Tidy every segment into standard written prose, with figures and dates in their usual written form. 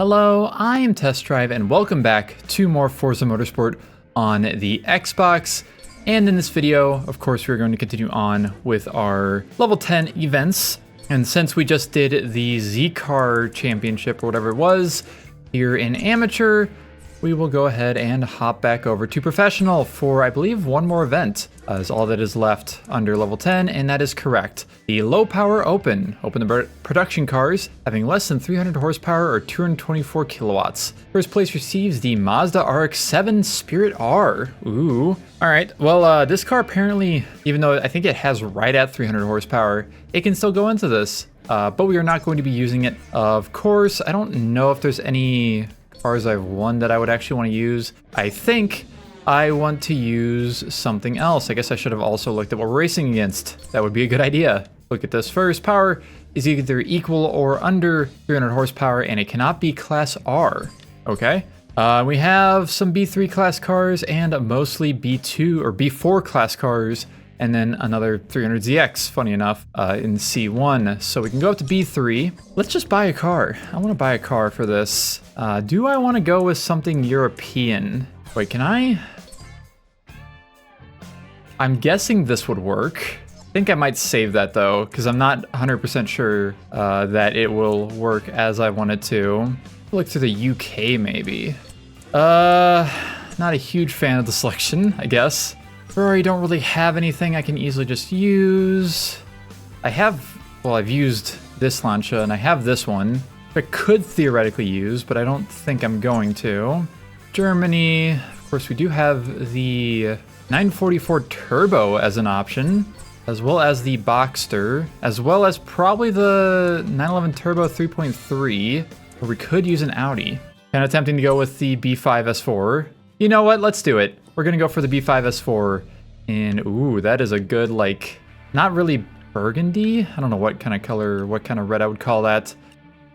Hello, I am Test Drive and welcome back to more Forza Motorsport on the Xbox. And in this video, of course, we're going to continue on with our level 10 events. And since we just did the Z-Car Championship or whatever it was here in Amateur, we will go ahead and hop back over to Professional for, I believe, one more event is all that is left under level 10, and that is correct. The Low Power Open. Open the production cars having less than 300 horsepower or 224 kilowatts. First place receives the Mazda RX-7 Spirit R. Ooh. All right, well, this car apparently, even though I think it has right at 300 horsepower, it can still go into this, but we are not going to be using it. Of course, I don't know if there's any cars I've won that I would actually want to use. I think I want to use something else. I guess I should have also looked at what we're racing against. That would be a good idea. Look at this first. Power is either equal or under 300 horsepower, and it cannot be Class R. Okay. We have some B3 class cars and mostly B2 or B4 class cars, and then another 300ZX, funny enough, in C1. So we can go up to B3. Let's just buy a car. I want to buy a car for this. Do I want to go with something European? Wait, can I? I'm guessing this would work. I think I might save that though, because I'm not 100% sure that it will work as I want it to. Look through the UK maybe. Not a huge fan of the selection, I guess. Ferrari don't really have anything I can easily just use. I've used this Lancia and I have this one. I could theoretically use, but I don't think I'm going to. Germany, of course, we do have the 944 Turbo as an option, as well as the Boxster, as well as probably the 911 Turbo 3.3, or we could use an Audi. Kind of tempting to go with the B5 S4. You know what? Let's do it. We're gonna go for the B5 S4, and ooh, that is a good, like, not really burgundy. I don't know what kind of color, what kind of red I would call that.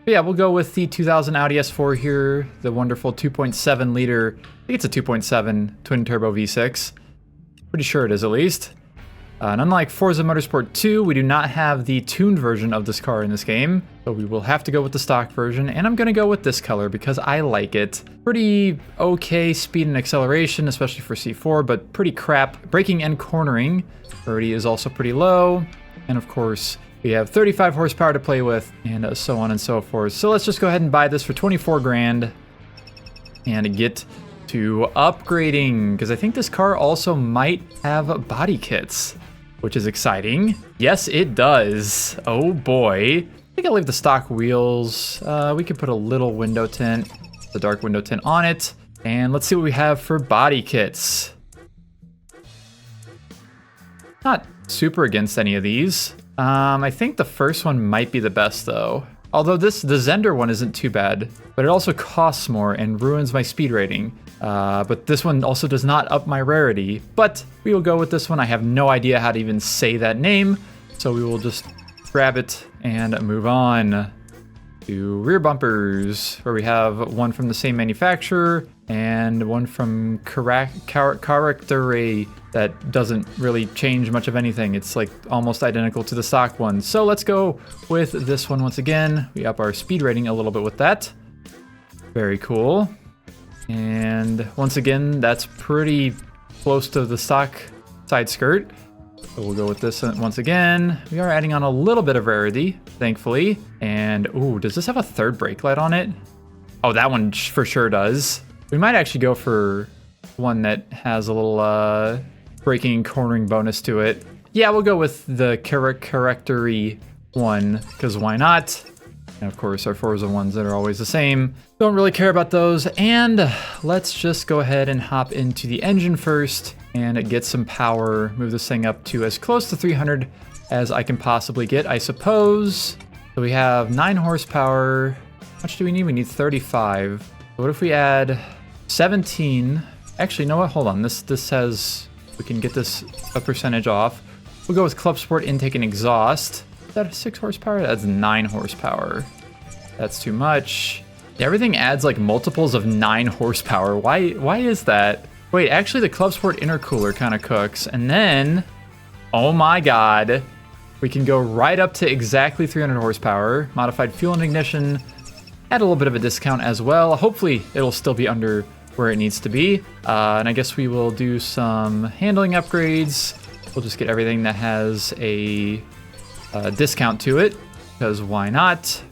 But yeah, we'll go with the 2000 Audi S4 here, the wonderful 2.7 liter. I think it's a 2.7 twin turbo V6. Pretty sure it is, at least. And unlike Forza Motorsport 2, we do not have the tuned version of this car in this game, so we will have to go with the stock version, and I'm gonna go with this color because I like it. Pretty okay speed and acceleration, especially for C4, but pretty crap braking and cornering. Priority is also pretty low, and of course, we have 35 horsepower to play with, and so on and so forth. So let's just go ahead and buy this for 24 grand and get to upgrading, because I think this car also might have body kits, which is exciting. Yes, it does. Oh boy. I think I'll leave the stock wheels. We could put a little window tint, the dark window tint on it. And let's see what we have for body kits. Not super against any of these. I think the first one might be the best though. Although the Zender one isn't too bad, but it also costs more and ruins my speed rating. But this one also does not up my rarity, but we will go with this one. I have no idea how to even say that name, so we will just grab it and move on to rear bumpers, where we have one from the same manufacturer and one from Charactere that doesn't really change much of anything. It's like almost identical to the stock one. So let's go with this one once again. We up our speed rating a little bit with that. Very cool. And once again, that's pretty close to the stock side skirt. So we'll go with this once again. We are adding on a little bit of rarity, thankfully. And ooh, does this have a third brake light on it? Oh, that one for sure does. We might actually go for one that has a little braking and cornering bonus to it. Yeah, we'll go with the Charactere one, because why not? And of course, our Forza ones that are always the same. Don't really care about those. And let's just go ahead and hop into the engine first and get some power. Move this thing up to as close to 300 as I can possibly get, I suppose. So we have 9 horsepower. How much do we need? We need 35. What if we add 17? Actually, you know what? Hold on. This says we can get this a percentage off. We'll go with Club Sport intake and exhaust. Is that 6 horsepower? That's 9 horsepower. That's too much. Everything adds like multiples of 9 horsepower. Why is that? Wait, actually the Club Sport intercooler kind of cooks. And then, oh my god, we can go right up to exactly 300 horsepower. Modified fuel and ignition. at a little bit of a discount as well. Hopefully it'll still be under where it needs to be. And I guess we will do some handling upgrades. We'll just get everything that has a discount to it, because why not?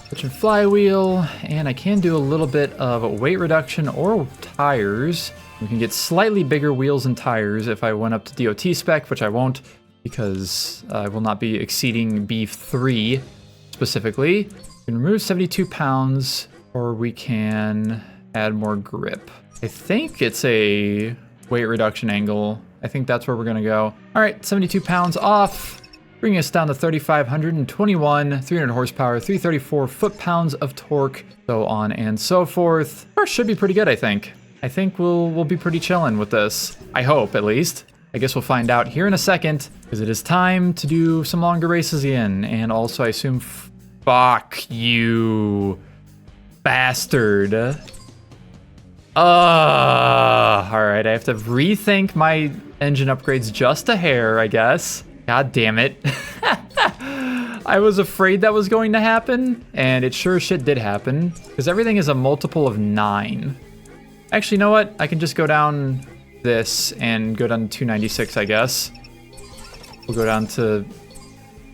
Switch and flywheel, and I can do a little bit of weight reduction or tires. We can get slightly bigger wheels and tires if I went up to DOT spec, which I won't, because I will not be exceeding B3 specifically. We can remove 72 pounds, or we can add more grip. I think it's a weight reduction angle. I think that's where we're gonna go. All right, 72 pounds off, bringing us down to 3,521, 300 horsepower, 334 foot-pounds of torque, so on and so forth. Car should be pretty good, I think. I think we'll be pretty chillin' with this. I hope, at least. I guess we'll find out here in a second, because it is time to do some longer races again, and also I assume, fuck you, bastard. Alright, I have to rethink my engine upgrades just a hair, I guess. God damn it. I was afraid that was going to happen, and it sure shit did happen, because everything is a multiple of 9. Actually, you know what? I can just go down this and go down to 296, I guess. We'll go down to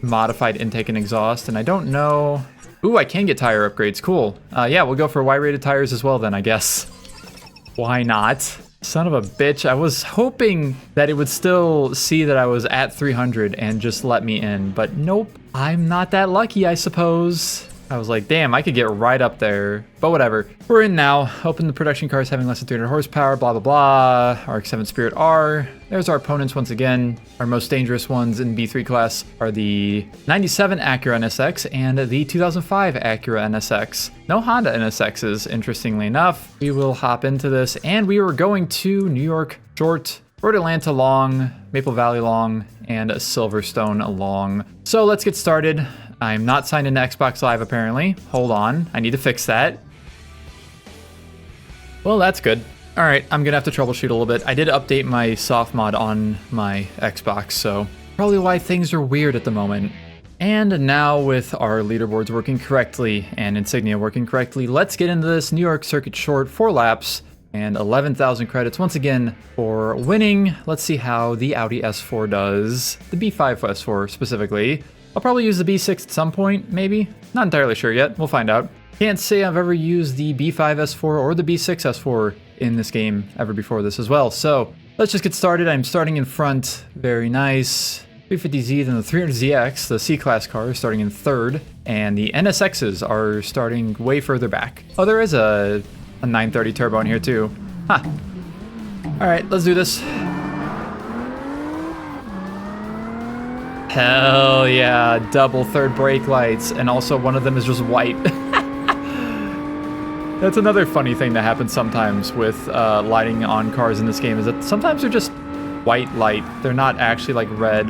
modified intake and exhaust, and I don't know... Ooh, I can get tire upgrades, cool. Yeah, we'll go for Y-rated tires as well then, I guess. Why not? Son of a bitch, I was hoping that it would still see that I was at 300 and just let me in, but nope. I'm not that lucky, I suppose. I was like, damn, I could get right up there, but whatever. We're in now. Hoping the production cars having less than 300 horsepower, blah, blah, blah. RX-7 Spirit R. There's our opponents once again. Our most dangerous ones in B3 class are the 97 Acura NSX and the 2005 Acura NSX. No Honda NSXs, interestingly enough. We will hop into this, and we were going to New York short, Road Atlanta long, Maple Valley long, and Silverstone long. So let's get started. I'm not signed into Xbox Live, apparently. Hold on, I need to fix that. Well, that's good. All right, I'm gonna have to troubleshoot a little bit. I did update my soft mod on my Xbox, so probably why things are weird at the moment. And now with our leaderboards working correctly and insignia working correctly, let's get into this New York Circuit short, 4 laps and 11,000 credits once again for winning. Let's see how the Audi S4 does, the B5 S4 specifically. I'll probably use the B6 at some point, maybe. Not entirely sure yet, we'll find out. Can't say I've ever used the B5 S4 or the B6 S4 in this game ever before this as well. So let's just get started. I'm starting in front, very nice. 350Z, then the 300ZX, the C-Class car, is starting in third. And the NSXs are starting way further back. Oh, there is a 930 turbo in here too. Huh. All right, let's do this. Hell yeah, double third brake lights, and also one of them is just white. That's another funny thing that happens sometimes with lighting on cars in this game, is that sometimes they're just white light. They're not actually like red.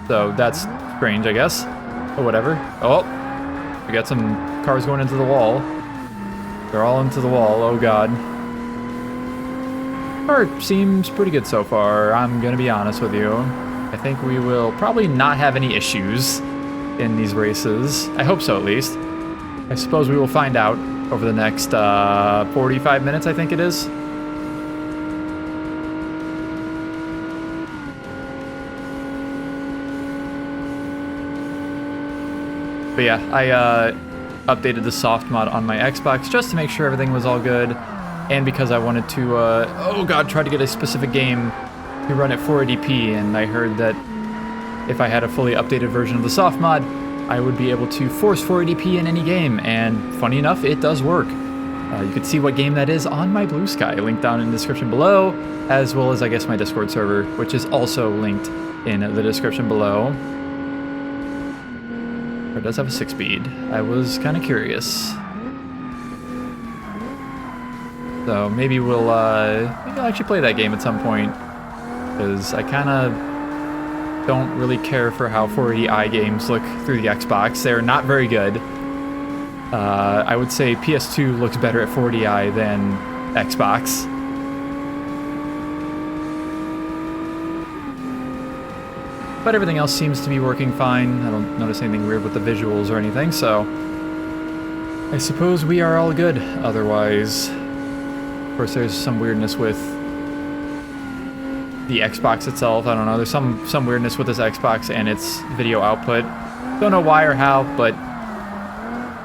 So that's strange, I guess. But whatever. Oh, we got some cars going into the wall. They're all into the wall, oh god. Car seems pretty good so far, I'm gonna be honest with you. I think we will probably not have any issues in these races. I hope so, at least. I suppose we will find out over the next 45 minutes, I think it is. But yeah, I updated the soft mod on my Xbox just to make sure everything was all good. And because I wanted to, oh god, try to get a specific game to run at 480p, and I heard that if I had a fully updated version of the soft mod, I would be able to force 480p in any game, and funny enough, it does work. You can see what game that is on my Blue Sky, linked down in the description below, as well as, I guess, my Discord server, which is also linked in the description below. It does have a 6-speed. I was kind of curious. So maybe maybe I'll actually play that game at some point, because I kind of don't really care for how 480i games look through the Xbox. They're not very good. I would say PS2 looks better at 480i than Xbox. But everything else seems to be working fine. I don't notice anything weird with the visuals or anything, so I suppose we are all good otherwise. Of course, there's some weirdness with the Xbox itself. I don't know. There's some weirdness with this Xbox and its video output. Don't know why or how, but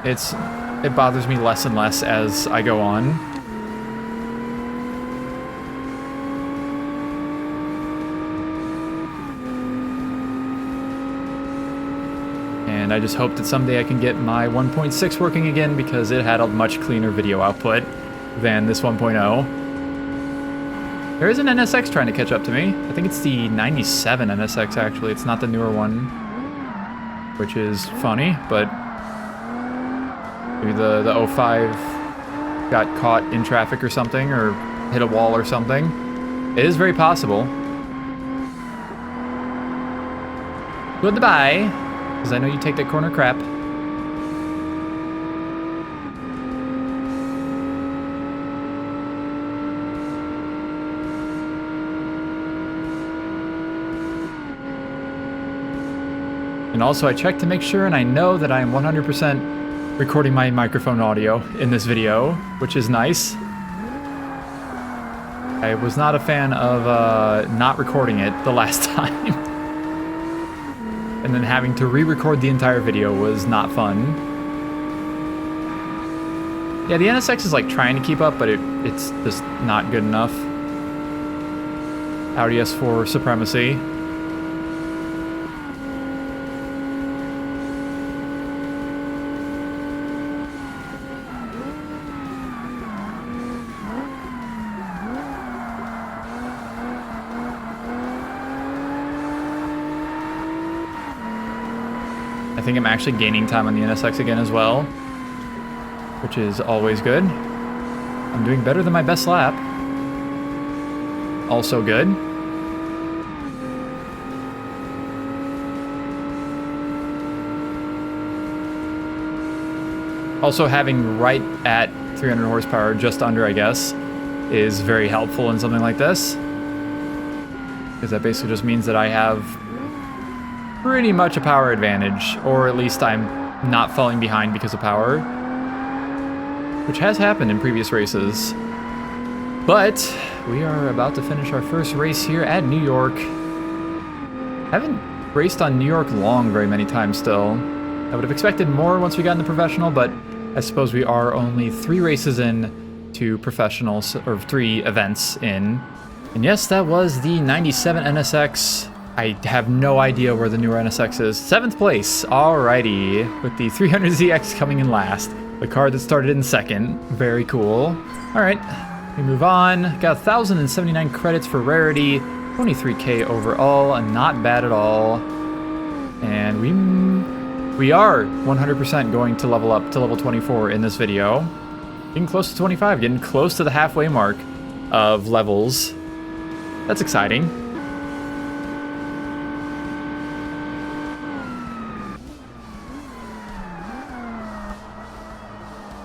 it bothers me less and less as I go on. And I just hope that someday I can get my 1.6 working again because it had a much cleaner video output than this 1.0. There is an NSX trying to catch up to me. I think it's the 97 NSX actually. It's not the newer one, which is funny, but maybe the 05 got caught in traffic or something, or hit a wall or something. It is very possible. Goodbye, because I know you take that corner crap. And also I checked to make sure, and I know that I am 100% recording my microphone audio in this video, which is nice. I was not a fan of not recording it the last time. And then having to re-record the entire video was not fun. Yeah, the NSX is like trying to keep up, but it's just not good enough. Audi S4 supremacy. I think I'm actually gaining time on the NSX again as well, which is always good. I'm doing better than my best lap. Also good. Also having right at 300 horsepower, just under I guess, is very helpful in something like this. Because that basically just means that I have pretty much a power advantage, or at least I'm not falling behind because of power, which has happened in previous races. But we are about to finish our first race here at New York. Haven't raced on New York long very many times still. I would have expected more once we got into professional, but I suppose we are only 3 races in to professionals, or 3 events in. And yes, that was the 97 NSX. I have no idea where the newer NSX is. 7th place, alrighty, with the 300ZX coming in last. The car that started in 2nd, very cool. All right, we move on. Got 1,079 credits for rarity, 23K overall, not bad at all. And we are 100% going to level up to level 24 in this video. Getting close to 25, getting close to the halfway mark of levels. That's exciting.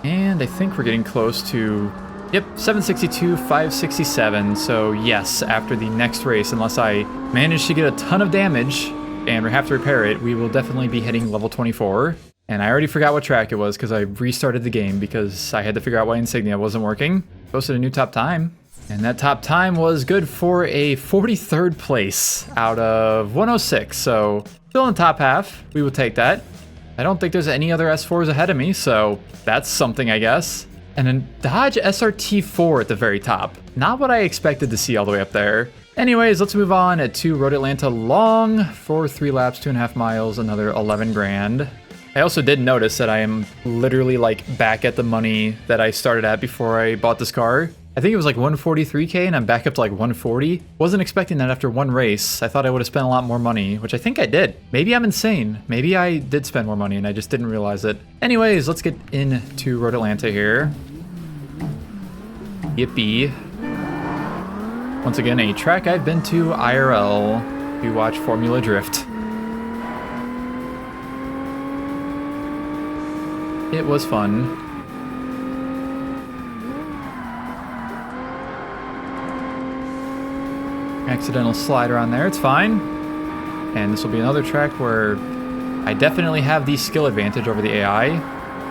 And I think we're getting close to, yep, 762, 567. So yes, after the next race, unless I manage to get a ton of damage and we have to repair it, we will definitely be hitting level 24. And I already forgot what track it was because I restarted the game because I had to figure out why insignia wasn't working. Posted a new top time. And that top time was good for a 43rd place out of 106. So still in the top half. We will take that. I don't think there's any other S4s ahead of me, so that's something, I guess. And then Dodge SRT4 at the very top. Not what I expected to see all the way up there. Anyways, let's move on to Road Atlanta long for 3 laps, 2.5 miles, another 11 grand. I also did notice that I am literally like back at the money that I started at before I bought this car. I think it was like 143K and I'm back up to like 140. Wasn't expecting that after one race. I thought I would have spent a lot more money, which I think I did. Maybe I'm insane. Maybe I did spend more money and I just didn't realize it. Anyways, let's get into Road Atlanta here. Yippee. Once again, a track I've been to IRL to watch Formula Drift. It was fun. Accidental slider on there, it's fine. And this will be another track where I definitely have the skill advantage over the AI,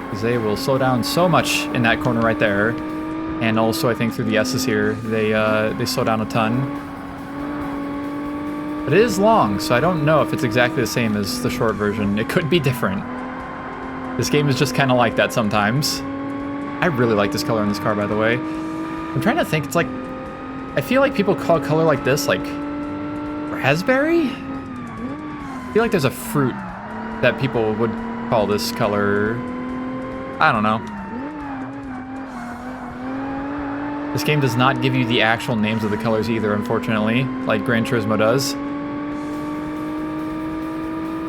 because they will slow down so much in that corner right there. And also, I think through the S's here, they slow down a ton. But it is long, so I don't know if it's exactly the same as the short version. It could be different. This game is just kind of like that sometimes. I really like this color in this car, by the way. I'm trying to think, it's like... I feel like people call color like this, like... raspberry? I feel like there's a fruit that people would call this color... I don't know. This game does not give you the actual names of the colors either, unfortunately, like Gran Turismo does.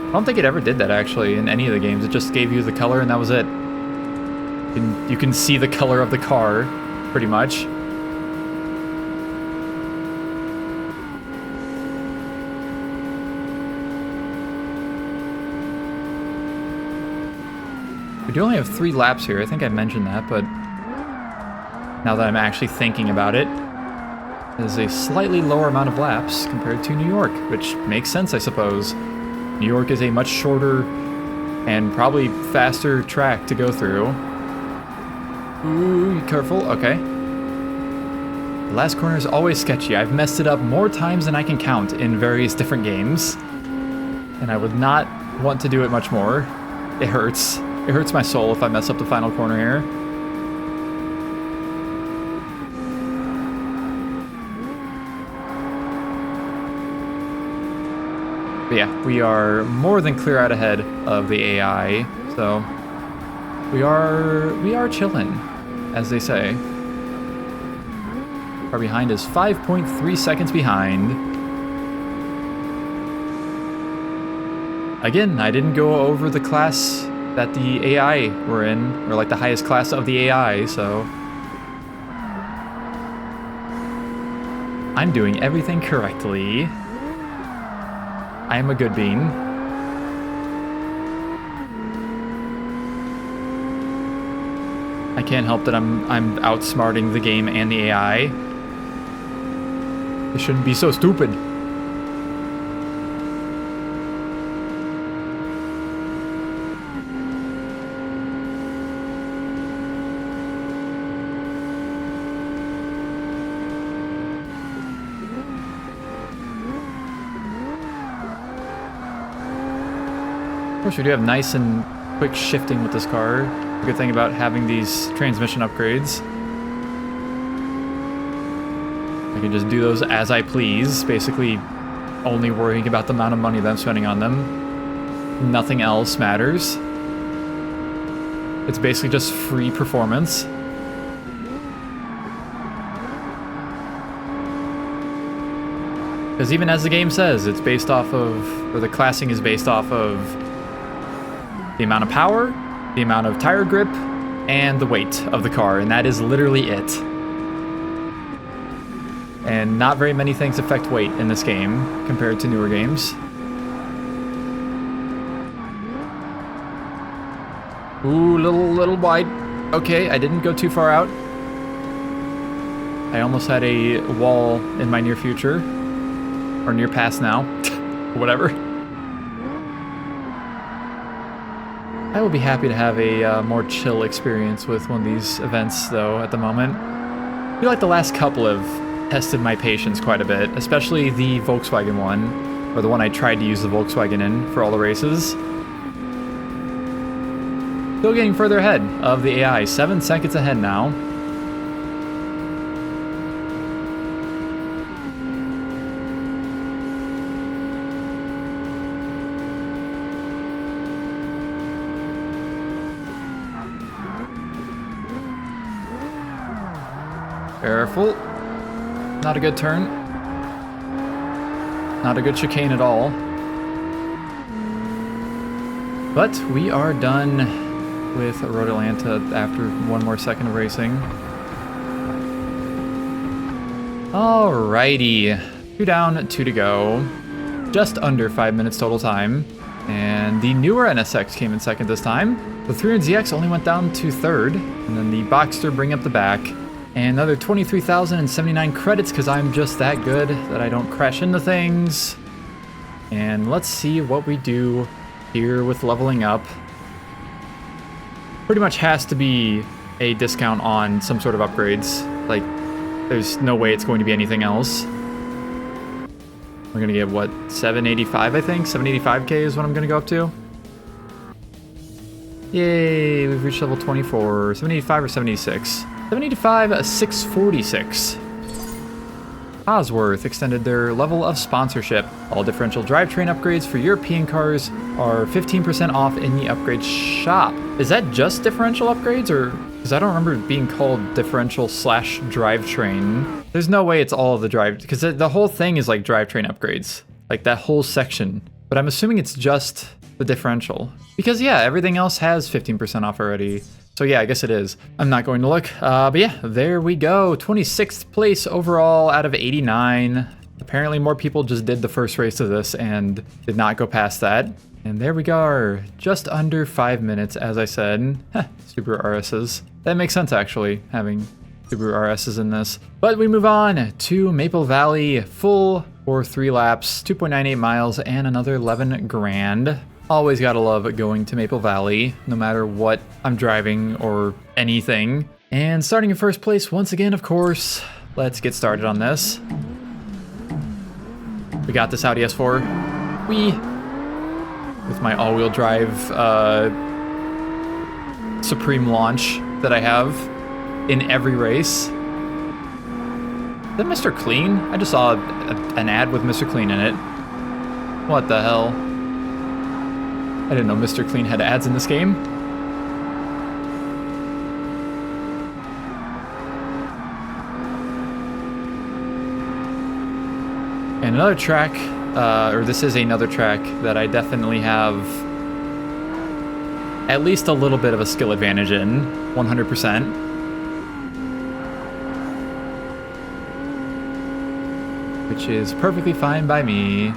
I don't think it ever did that, actually, in any of the games. It just gave you the color and that was it. You can see the color of the car, pretty much. We do only have 3 laps here. I think I mentioned that, but now that I'm actually thinking about it, there's a slightly lower amount of laps compared to New York, which makes sense, I suppose. New York is a much shorter and probably faster track to go through. Ooh, careful. Okay. The last corner is always sketchy. I've messed it up more times than I can count in various different games, and I would not want to do it much more. It hurts. It hurts my soul if I mess up the final corner here. But yeah, we are more than clear out ahead of the AI, so we are chilling, as they say. Far behind is 5.3 seconds behind. Again, I didn't go over the class that the AI were in, or like the highest class of the AI, so I'm doing everything correctly. I am a good bean. I can't help that I'm outsmarting the game and the AI. It shouldn't be so stupid. Of course, we do have nice and quick shifting with this car. The good thing about having these transmission upgrades, I can just do those as I please, basically only worrying about the amount of money that I'm spending on them. Nothing else matters. It's basically just free performance. Because even as the game says, it's based off of, or the classing is based off of the amount of power, the amount of tire grip, and the weight of the car, and that is literally it. And not very many things affect weight in this game compared to newer games. Ooh, little wide. Okay, I didn't go too far out. I almost had a wall in my near future, or near past now, whatever. I will be happy to have a more chill experience with one of these events, though, at the moment. I feel like the last couple have tested my patience quite a bit, especially the Volkswagen one, or the one I tried to use the Volkswagen in for all the races. Still getting further ahead of the AI, 7 seconds ahead now. Careful. Not a good turn. Not a good chicane at all. But we are done with Road Atlanta after one more second of racing. Alrighty. 2 down, 2 to go. Just under 5 minutes total time. And the newer NSX came in second this time. The 300ZX only went down to third. And then the Boxster bring up the back. And another 23,079 credits because I'm just that good that I don't crash into things. And let's see what we do here with leveling up. Pretty much has to be a discount on some sort of upgrades. Like, there's no way it's going to be anything else. We're gonna get, what, 785, I think? 785k is what I'm gonna go up to. Yay, we've reached level 24. 785 or 786? 785, 646. Cosworth extended their level of sponsorship. All differential drivetrain upgrades for European cars are 15% off in the upgrade shop. Is that just differential upgrades, or... Because I don't remember it being called differential / drivetrain. There's no way it's all of the drive... Because the whole thing is like drivetrain upgrades. Like that whole section. But I'm assuming it's just the differential. Because yeah, everything else has 15% off already. So yeah, I guess it is. I'm not going to look. But yeah, there we go. 26th place overall out of 89. Apparently more people just did the first race of this and did not go past that. And there we go, just under 5 minutes, as I said. Subaru RSs. That makes sense, actually, having Subaru RSs in this. But we move on to Maple Valley, full for 3 laps, 2.98 miles, and another 11 grand. Always gotta love going to Maple Valley, no matter what I'm driving or anything. And starting in first place once again, of course. Let's get started on this. We got this Audi S4. With my all-wheel drive Supreme launch that I have in every race. Is that Mr. Clean? I just saw an ad with Mr. Clean in it. What the hell? I didn't know Mr. Clean had ads in this game. And another track, or this is another track that I definitely have at least a little bit of a skill advantage in, 100%. Which is perfectly fine by me.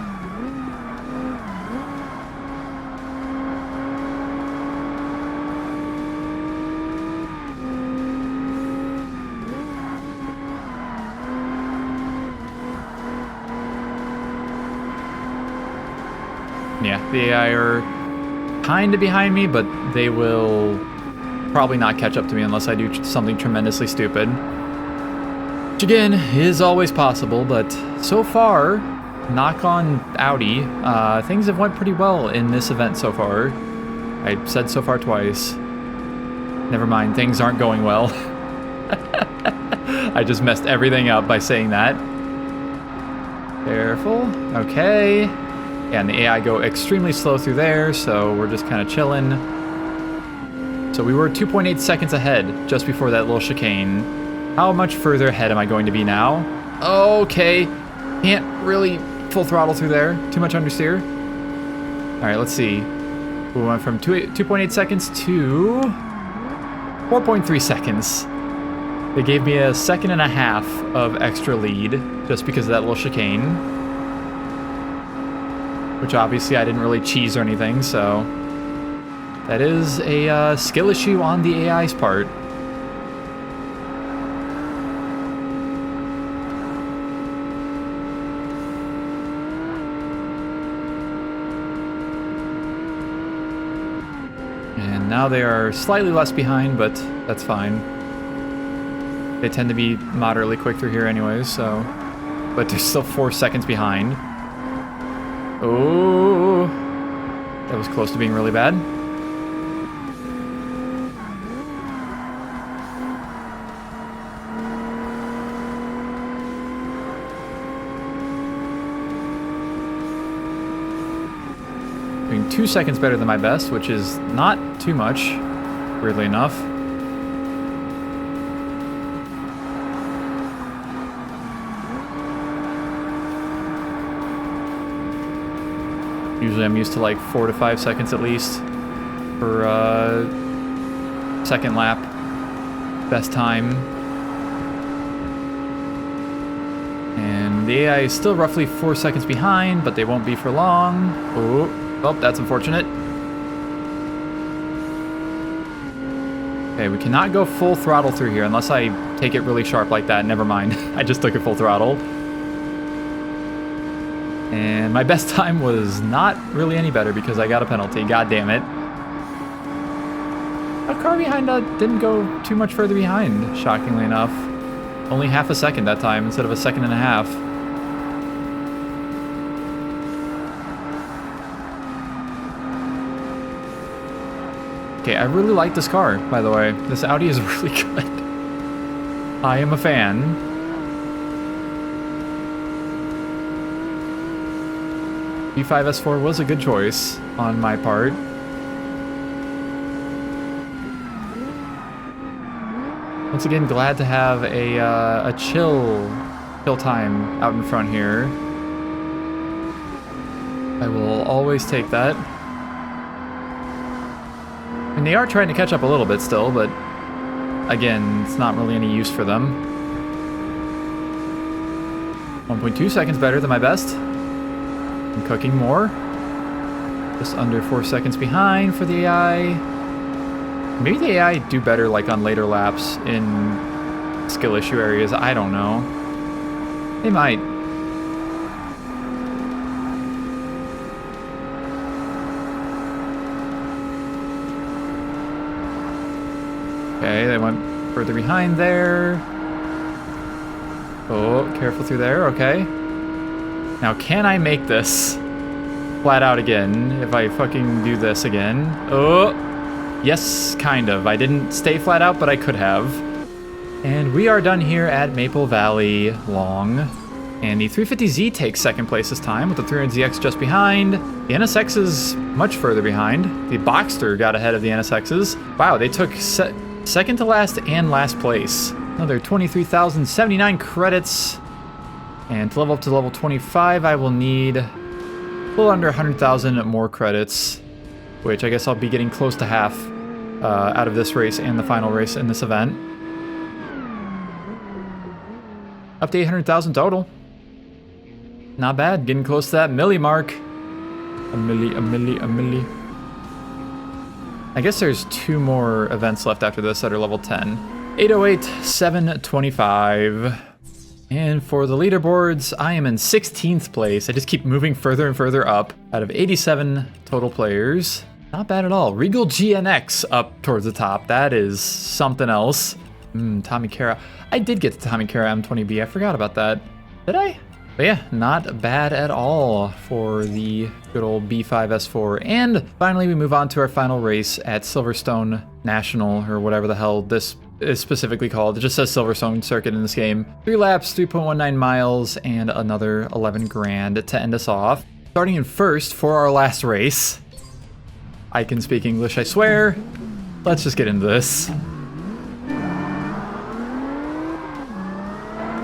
Yeah, the AI are kind of behind me, but they will probably not catch up to me unless I do something tremendously stupid. Which again, is always possible, but so far, knock on Audi, things have went pretty well in this event so far. I said so far twice. Never mind, things aren't going well. I just messed everything up by saying that. Careful, okay. Yeah, and the AI go extremely slow through there, so we're just kind of chilling. So we were 2.8 seconds ahead just before that little chicane. How much further ahead am I going to be now? Okay, can't really full throttle through there. Too much understeer. All right, let's see. We went from 2.8 seconds to 4.3 seconds. They gave me a 1.5 seconds of extra lead just because of that little chicane. Which obviously I didn't really cheese or anything, so that is a skill issue on the AI's part. And now they are slightly less behind, but that's fine. They tend to be moderately quick through here anyways, so... But they're still 4 seconds behind. Oh, that was close to being really bad. Doing 2 seconds better than my best, which is not too much, weirdly enough. Usually I'm used to like 4 to 5 seconds at least for second lap best time. And the AI is still roughly 4 seconds behind, but they won't be for long. Oh, well, that's unfortunate. Okay, we cannot go full throttle through here unless I take it really sharp like that. Never mind. I just took it full throttle. And my best time was not really any better because I got a penalty. God damn it. A car behind didn't go too much further behind, shockingly enough. Only half a second that time instead of a second and a half. Okay, I really like this car, by the way. This Audi is really good. I am a fan. V5 S4 was a good choice on my part. Once again, glad to have a chill time out in front here. I will always take that. And they are trying to catch up a little bit still, but again, it's not really any use for them. 1.2 seconds better than my best. I'm cooking more. Just under 4 seconds behind for the AI. Maybe the AI do better like on later laps in skill issue areas. I don't know. They might. Okay, they went further behind there. Oh, careful through there. Okay. Now, can I make this flat out again if I fucking do this again? Oh, yes, kind of. I didn't stay flat out, but I could have. And we are done here at Maple Valley Long. And the 350Z takes second place this time with the 300ZX just behind. The NSX is much further behind. The Boxster got ahead of the NSXs. Wow, they took second to last and last place. Another 23,079 credits. And to level up to level 25, I will need a little under 100,000 more credits, which I guess I'll be getting close to half out of this race and the final race in this event. Up to 800,000 total. Not bad, getting close to that milli mark. A milli. I guess there's 2 more events left after this that are level 10. 808, 725. And for the leaderboards, I am in 16th place. I just keep moving further and further up out of 87 total players. Not bad at all. Regal GNX up towards the top. That is something else. Tommy Cara. I did get the Tommy Cara M20B. I forgot about that. Did I? But yeah, not bad at all for the good old B5S4. And finally, we move on to our final race at Silverstone National, or whatever the hell this is specifically called. It just says Silverstone Circuit in this game. 3 laps, 3.19 miles, and another 11 grand to end us off. Starting in first for our last race. I can speak English, I swear. Let's just get into this.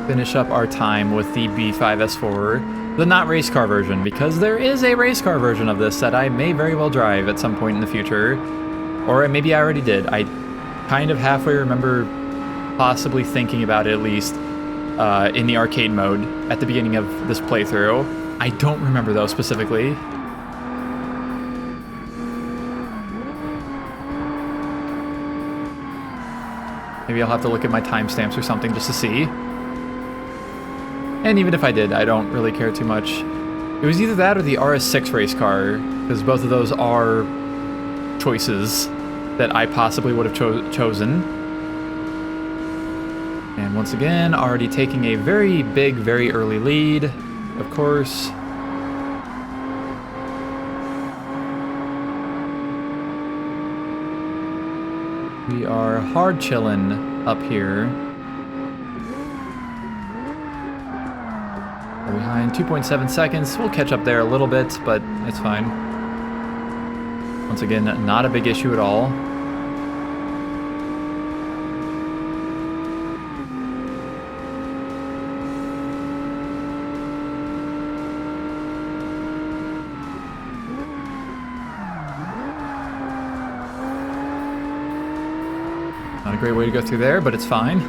Finish up our time with the B5S4, the not race car version, because there is a race car version of this that I may very well drive at some point in the future. Or maybe I already did. I kind of halfway remember possibly thinking about it at least in the arcade mode at the beginning of this playthrough. I don't remember though specifically. Maybe I'll have to look at my timestamps or something just to see. And even if I did, I don't really care too much. It was either that or the RS6 race car, because both of those are choices that I possibly would have chosen. And once again, already taking a very big, very early lead, of course. We are hard chillin' up here. We're behind 2.7 seconds. We'll catch up there a little bit, but it's fine. Once again, not a big issue at all. Not a great way to go through there, but it's fine.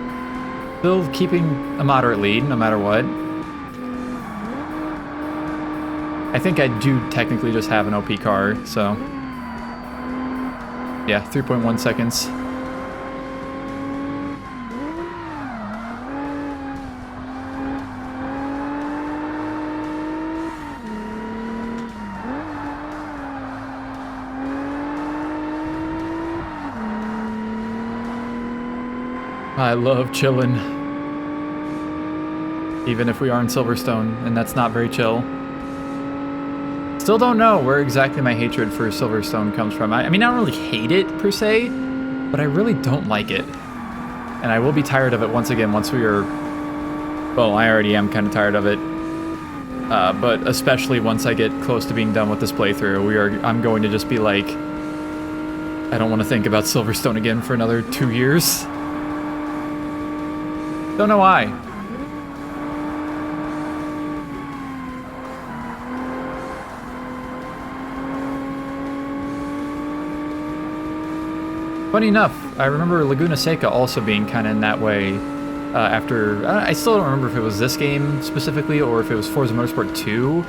Still keeping a moderate lead, no matter what. I think I do technically just have an OP car, so... yeah, 3.1 seconds. I love chillin'. Even if we are in Silverstone, and that's not very chill. Still don't know where exactly my hatred for Silverstone comes from. I mean, I don't really hate it, per se, but I really don't like it. And I will be tired of it once again once we are... Well, I already am kind of tired of it. But especially once I get close to being done with this playthrough, I'm going to just be like... I don't want to think about Silverstone again for another 2 years. Don't know why. Funny enough, I remember Laguna Seca also being kind of in that way after... I still don't remember if it was this game specifically or if it was Forza Motorsport 2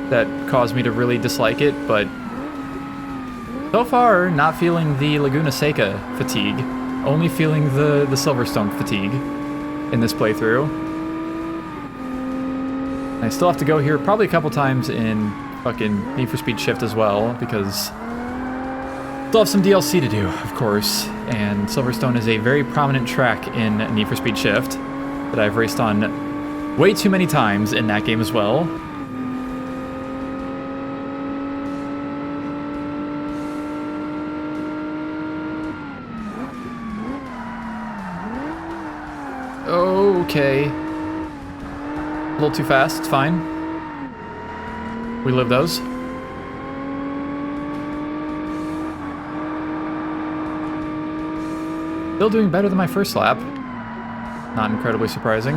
that caused me to really dislike it, but so far, not feeling the Laguna Seca fatigue, only feeling the Silverstone fatigue in this playthrough. I still have to go here probably a couple times in fucking Need for Speed Shift as well, because... Still have some DLC to do, of course, and Silverstone is a very prominent track in Need for Speed Shift that I've raced on way too many times in that game as well. Okay. A little too fast, it's fine. We live those. Still doing better than my first lap. Not incredibly surprising.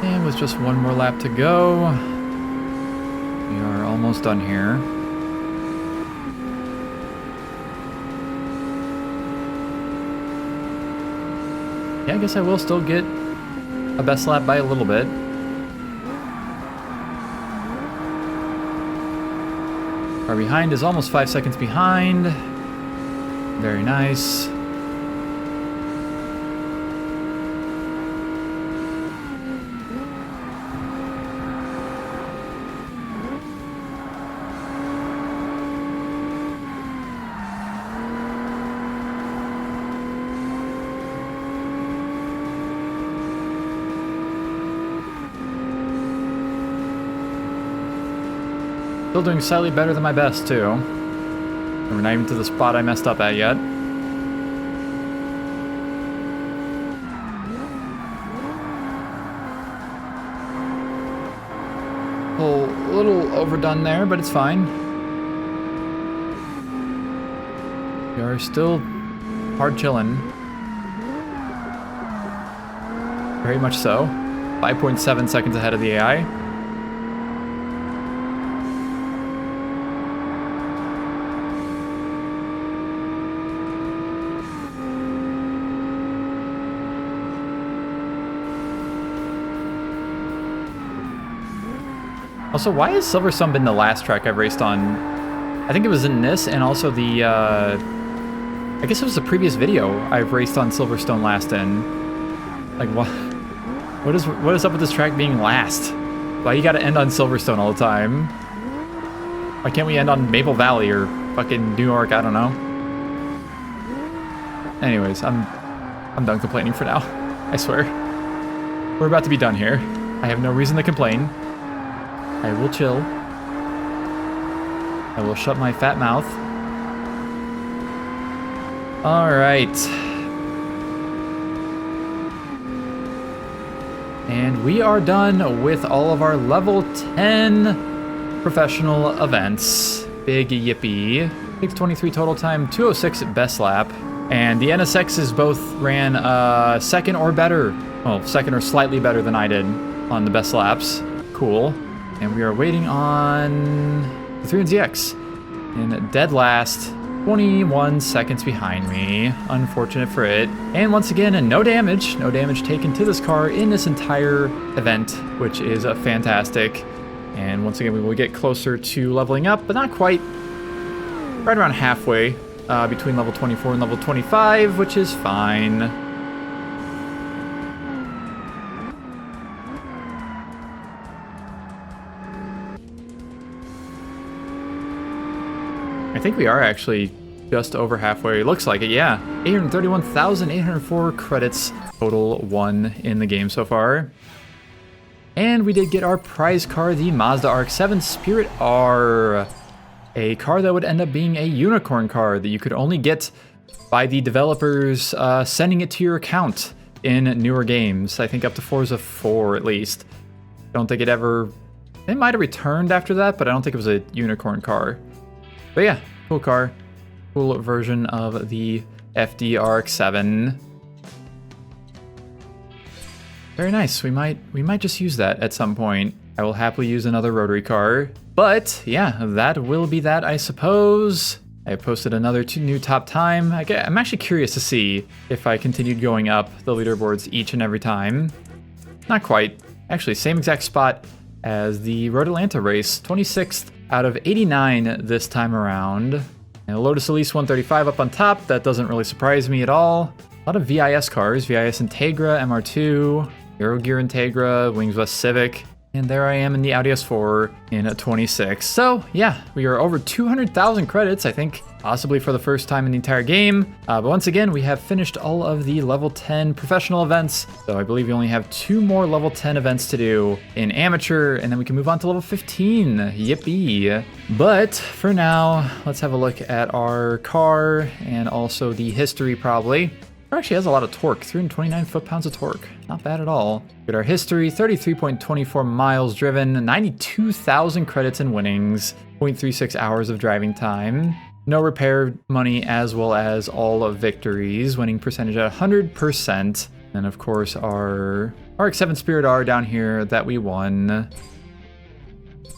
And with just one more lap to go, we are almost done here. Yeah, I guess I will still get a best lap by a little bit. Our behind is almost 5 seconds behind. Very nice. Still doing slightly better than my best, too. And we're not even to the spot I messed up at yet. A little overdone there, but it's fine. We are still hard chilling. Very much so. 5.7 seconds ahead of the AI. Also, why has Silverstone been the last track I've raced on? I think it was in this, and also the, I guess it was the previous video I've raced on Silverstone last in. Like, what is up with this track being last? Why you gotta end on Silverstone all the time? Why can't we end on Maple Valley or fucking New York? I don't know. Anyways, I'm done complaining for now. I swear. We're about to be done here. I have no reason to complain. I will chill. I will shut my fat mouth. All right. And we are done with all of our level 10 professional events. Big yippee. 6:23 total time, 2:06 at best lap. And the NSXs both ran second or better. Well, second or slightly better than I did on the best laps. Cool. And we are waiting on the 300ZX in dead last, 21 seconds behind me. Unfortunate for it. And once again, no damage taken to this car in this entire event, which is fantastic. And once again, we will get closer to leveling up, but not quite. Right around halfway between level 24 and level 25, which is fine. I think we are actually just over halfway. Looks like it, yeah. 831,804 credits total won in the game so far. And we did get our prize car, the Mazda RX-7 Spirit R. A car that would end up being a unicorn car that you could only get by the developers sending it to your account in newer games. I think up to Forza 4 at least. Don't think it ever... It might have returned after that, but I don't think it was a unicorn car. But yeah, cool car. Cool version of the FD RX-7. Very nice. We might just use that at some point. I will happily use another rotary car. But yeah, that will be that, I suppose. I posted another new top time. I'm actually curious to see if I continued going up the leaderboards each and every time. Not quite. Actually, same exact spot as the Road Atlanta race. 26th out of 89 this time around. And a Lotus Elise 135 up on top. That doesn't really surprise me at all. A lot of VIS cars. VIS Integra, MR2, Eurogear Integra, Wings West Civic. And there I am in the Audi S4 in 26. So yeah, we are over 200,000 credits, I think, possibly for the first time in the entire game. But once again, we have finished all of the level 10 professional events. So I believe we only have 2 more level 10 events to do in amateur, and then we can move on to level 15. Yippee. But for now, let's have a look at our car and also the history probably. It actually has a lot of torque, 329 foot-pounds of torque. Not bad at all. Good, our history, 33.24 miles driven, 92,000 credits and winnings, 0.36 hours of driving time, no repair money as well as all of victories, winning percentage at 100%. And of course our RX-7 Spirit R down here that we won.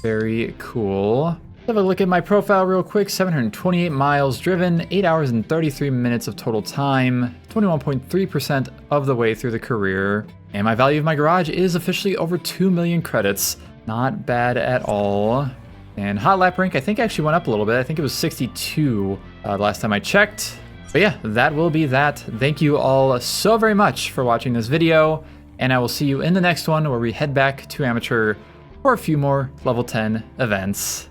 Very cool. Let's have a look at my profile real quick. 728 miles driven, 8 hours and 33 minutes of total time, 21.3% of the way through the career. And my value of my garage is officially over 2 million credits. Not bad at all. And hot lap rank, I think actually went up a little bit. I think it was 62 the last time I checked. But yeah, that will be that. Thank you all so very much for watching this video. And I will see you in the next one where we head back to amateur for a few more level 10 events.